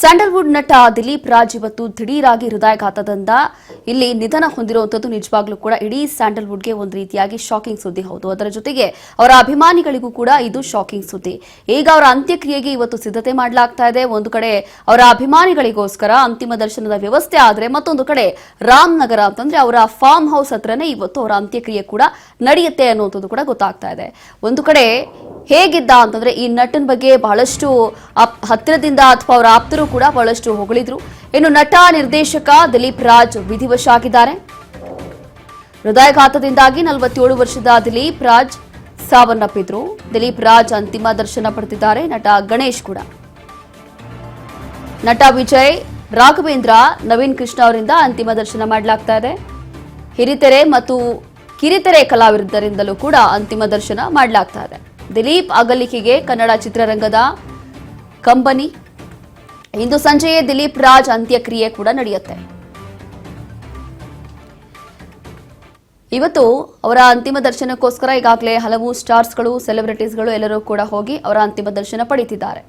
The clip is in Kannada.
ಸ್ಯಾಂಡಲ್ವುಡ್ ನಟ ದಿಲೀಪ್ ರಾಜ್ ಇವತ್ತು ದಿಢೀರಾಗಿ ಹೃದಯಾಘಾತದಿಂದ ಇಲ್ಲಿ ನಿಧನ ಹೊಂದಿರುವಂತದ್ದು ನಿಜವಾಗ್ಲೂ ಕೂಡ ಇಡೀ ಸ್ಯಾಂಡಲ್ವುಡ್ಗೆ ಒಂದು ರೀತಿಯಾಗಿ ಶಾಕಿಂಗ್ ಸುದ್ದಿ ಹೌದು. ಅದರ ಜೊತೆಗೆ ಅವರ ಅಭಿಮಾನಿಗಳಿಗೂ ಕೂಡ ಇದು ಶಾಕಿಂಗ್ ಸುದ್ದಿ. ಈಗ ಅವರ ಅಂತ್ಯಕ್ರಿಯೆಗೆ ಇವತ್ತು ಸಿದ್ಧತೆ ಮಾಡಲಾಗ್ತಾ ಇದೆ. ಒಂದು ಕಡೆ ಅವರ ಅಭಿಮಾನಿಗಳಿಗೋಸ್ಕರ ಅಂತಿಮ ದರ್ಶನದ ವ್ಯವಸ್ಥೆ ಆದರೆ ಮತ್ತೊಂದು ಕಡೆ ರಾಮನಗರ ಅಂತಂದ್ರೆ ಅವರ ಫಾರ್ಮ್ ಹೌಸ್ ಹತ್ರನೇ ಇವತ್ತು ಅವರ ಅಂತ್ಯಕ್ರಿಯೆ ಕೂಡ ನಡೆಯುತ್ತೆ ಅನ್ನುವಂಥದ್ದು ಕೂಡ ಗೊತ್ತಾಗ್ತಾ ಇದೆ. ಒಂದು ಕಡೆ ಹೇಗಿದ್ದ ಅಂತಂದ್ರೆ ಈ ನಟನ ಬಗ್ಗೆ ಬಹಳಷ್ಟು ಹತ್ತಿರದಿಂದ ಅಥವಾ ಅವರ ಆಪ್ತರು ಕೂಡ ಬಹಳಷ್ಟು ಹೊಗಳಿದ್ರು. ಇನ್ನು ನಟ ನಿರ್ದೇಶಕ ದಿಲೀಪ್ ರಾಜ್ ವಿಧಿವಶ ಆಗಿದ್ದಾರೆ. ಹೃದಯಾಘಾತದಿಂದಾಗಿ 47 ವರ್ಷದ ದಿಲೀಪ್ ರಾಜ್ ಸಾವನ್ನಪ್ಪಿದ್ರು. ದಿಲೀಪ್ ರಾಜ್ ಅಂತಿಮ ದರ್ಶನ ಪಡೆದಿದ್ದಾರೆ. ನಟ ಗಣೇಶ್ ಕೂಡ, ನಟ ವಿಜಯ್, ರಾಘವೇಂದ್ರ, ನವೀನ್ ಕೃಷ್ಣ ಅವರಿಂದ ಅಂತಿಮ ದರ್ಶನ ಮಾಡಲಾಗ್ತಾ ಇದೆ. ಹಿರಿತೆರೆ ಮತ್ತು ಕಿರಿತೆರೆ ಕಲಾವಿದರಿಂದಲೂ ಕೂಡ ಅಂತಿಮ ದರ್ಶನ ಮಾಡಲಾಗ್ತಾ ಇದೆ. ದಿಲೀಪ್ ಅಗಲಿಕೆಗೆ ಕನ್ನಡ ಚಿತ್ರರಂಗದ ಕಂಬನಿ. ಇಂದು ಸಂಜೆಯೇ ದಿಲೀಪ್ ರಾಜ್ ಅಂತ್ಯಕ್ರಿಯೆ ಕೂಡ ನಡೆಯುತ್ತೆ. ಇವತ್ತು ಅವರ ಅಂತಿಮ ದರ್ಶನಕ್ಕೋಸ್ಕರ ಈಗಾಗಲೇ ಹಲವು ಸ್ಟಾರ್ಸ್ಗಳು, ಸೆಲೆಬ್ರಿಟೀಸ್ಗಳು ಎಲ್ಲರೂ ಕೂಡ ಹೋಗಿ ಅವರ ಅಂತಿಮ ದರ್ಶನ ಪಡೆಯುತ್ತಿದ್ದಾರೆ.